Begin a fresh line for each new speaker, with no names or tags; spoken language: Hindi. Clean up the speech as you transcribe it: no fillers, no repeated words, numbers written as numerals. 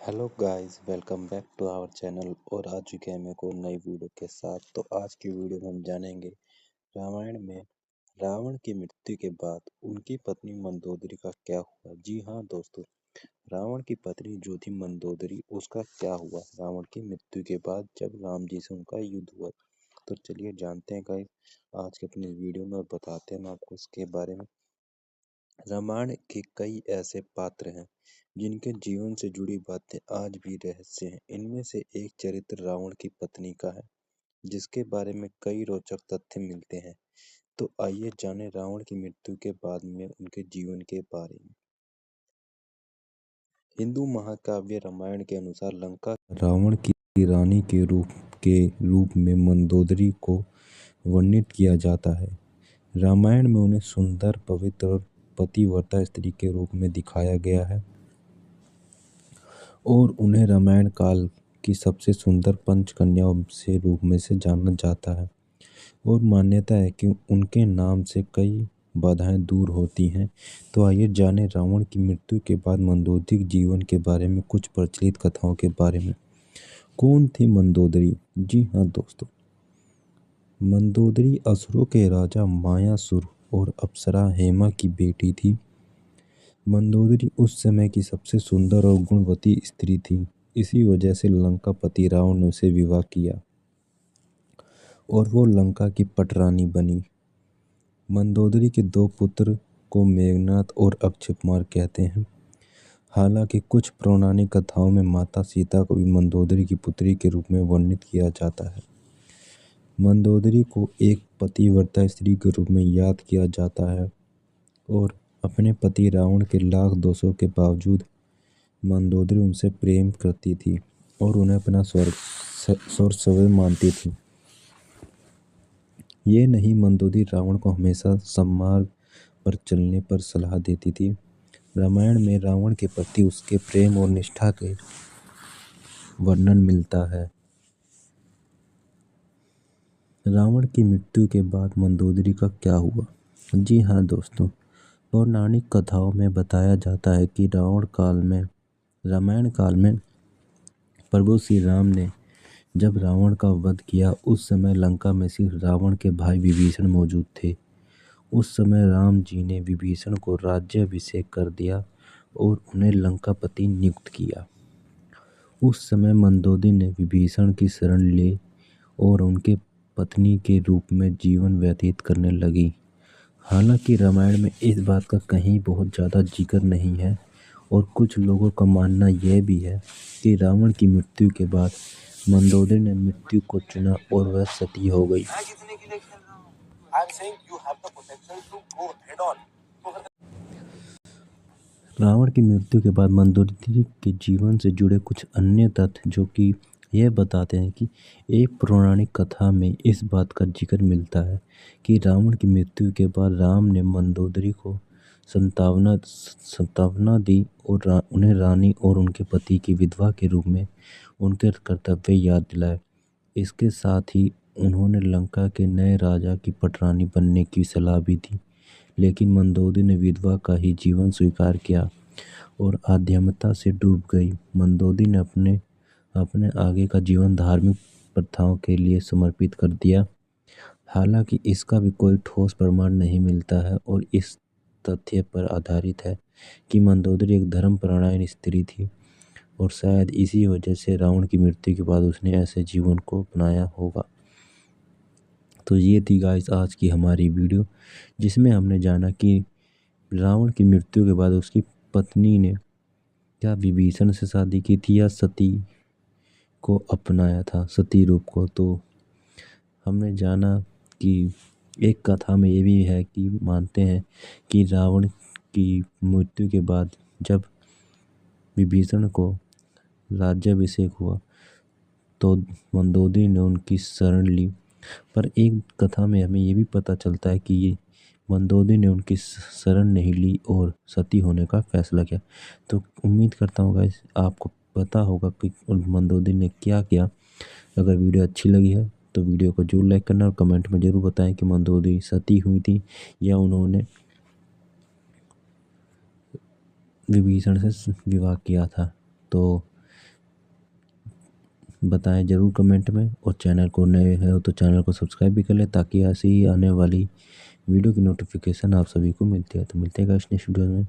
Hello guys, welcome back to our channel. और आ चुके हैं हम एक और नई वीडियो के साथ। तो आज की वीडियो में हम जानेंगे रामायण में रावण की मृत्यु के बाद उनकी पत्नी मंदोदरी का क्या हुआ। जी हाँ दोस्तों, रावण की पत्नी जो थी मंदोदरी, उसका क्या हुआ रावण की मृत्यु के बाद जब राम जी से उनका युद्ध हुआ। तो चलिए जानते हैं गाइस आज के अपनी वीडियो में और बताते हैं हम आपको इसके बारे में। रामायण के कई ऐसे पात्र हैं जिनके जीवन से जुड़ी बातें आज भी रहस्य हैं। इनमें से एक चरित्र रावण की पत्नी का है, जिसके बारे में कई रोचक तथ्य मिलते हैं। तो आइए जानें रावण की मृत्यु के बाद में उनके जीवन के बारे में। हिंदू महाकाव्य रामायण के अनुसार लंका रावण की रानी के रूप में मंदोदरी को वर्णित किया जाता है। रामायण में उन्हें सुंदर, पवित्र और पतिव्रता स्त्री के रूप में दिखाया गया है और उन्हें रामायण काल की सबसे सुंदर पंचकन्याओं से रूप में से जाना जाता है। और मान्यता है कि उनके नाम से कई बाधाएं दूर होती हैं। तो आइए जानें रावण की मृत्यु के बाद मंदोदरी के जीवन के बारे में, कुछ प्रचलित कथाओं के बारे में। कौन थी मंदोदरी? जी हाँ दोस्तों, मंदोदरी असुरों के राजा मायासुर और अप्सरा हेमा की बेटी थी। मंदोदरी उस समय की सबसे सुंदर और गुणवती स्त्री थी। इसी वजह से लंकापति रावण ने उसे विवाह किया और वो लंका की पटरानी बनी। मंदोदरी के दो पुत्र को मेघनाद और अक्षयकुमार कहते हैं। हालांकि कुछ पौराणिक कथाओं में माता सीता को भी मंदोदरी की पुत्री के रूप में वर्णित किया जाता है। मंदोदरी को एक पतिव्रता स्त्री के रूप में याद किया जाता है और अपने पति रावण के लाख दोषों के बावजूद मंदोदरी उनसे प्रेम करती थी और उन्हें अपना सर्वस्व मानती थी। ये नहीं, मंदोदरी रावण को हमेशा सन्मार्ग पर चलने पर सलाह देती थी। रामायण में रावण के प्रति उसके प्रेम और निष्ठा के वर्णन मिलता है। रावण की मृत्यु के बाद मंदोदरी का क्या हुआ? जी हाँ दोस्तों, पौराणिक कथाओं में बताया जाता है कि रामायण काल में प्रभु श्री राम ने जब रावण का वध किया, उस समय लंका में सिर्फ रावण के भाई विभीषण मौजूद थे। उस समय राम जी ने विभीषण को राज्याभिषेक कर दिया और उन्हें लंकापति नियुक्त किया। उस समय मंदोदरी ने विभीषण की शरण ली और उनके पत्नी के रूप में जीवन व्यतीत करने लगी। हालांकि रामायण में इस बात का कहीं बहुत ज़्यादा जिक्र नहीं है और कुछ लोगों का मानना यह भी है कि रावण की मृत्यु के बाद मंदोदरी ने मृत्यु को चुना और वह सती हो गई। रावण की मृत्यु के बाद मंदोदरी के जीवन से जुड़े कुछ अन्य तथ्य जो कि यह बताते हैं कि एक पौराणिक कथा में इस बात का जिक्र मिलता है कि रावण की मृत्यु के बाद राम ने मंदोदरी को सांत्वना दी और उन्हें रानी और उनके पति की विधवा के रूप में उनके कर्तव्य याद दिलाए। इसके साथ ही उन्होंने लंका के नए राजा की पटरानी बनने की सलाह भी दी, लेकिन मंदोदरी ने विधवा का ही जीवन स्वीकार किया और आध्यात्मिकता से डूब गई। मंदोदरी ने अपने आगे का जीवन धार्मिक प्रथाओं के लिए समर्पित कर दिया। हालांकि इसका भी कोई ठोस प्रमाण नहीं मिलता है और इस तथ्य पर आधारित है कि मंदोदरी एक धर्मपरायण स्त्री थी और शायद इसी वजह से रावण की मृत्यु के बाद उसने ऐसे जीवन को अपनाया होगा। तो ये थी गाइस आज की हमारी वीडियो, जिसमें हमने जाना कि रावण की मृत्यु के बाद उसकी पत्नी ने क्या विभीषण से शादी की थी या सती को अपनाया था, सती रूप को। तो हमने जाना कि एक कथा में ये भी है कि मानते हैं कि रावण की मृत्यु के बाद जब विभीषण को राज्याभिषेक हुआ तो मंदोदरी ने उनकी शरण ली। पर एक कथा में हमें ये भी पता चलता है कि ये मंदोदरी ने उनकी शरण नहीं ली और सती होने का फैसला किया। तो उम्मीद करता हूँ गाइस आपको पता होगा कि मंदोदरी ने क्या किया। अगर वीडियो अच्छी लगी है तो वीडियो को जरूर लाइक करना और कमेंट में ज़रूर बताएं कि मंदोदरी सती हुई थी या उन्होंने विभीषण से विवाह किया था। तो बताएं ज़रूर कमेंट में, और चैनल को नए हैं तो चैनल को सब्सक्राइब भी कर लें ताकि ऐसी ही आने वाली वीडियो की नोटिफिकेशन आप सभी को मिलती है। तो मिलते हैं नेक्स्ट वीडियो में।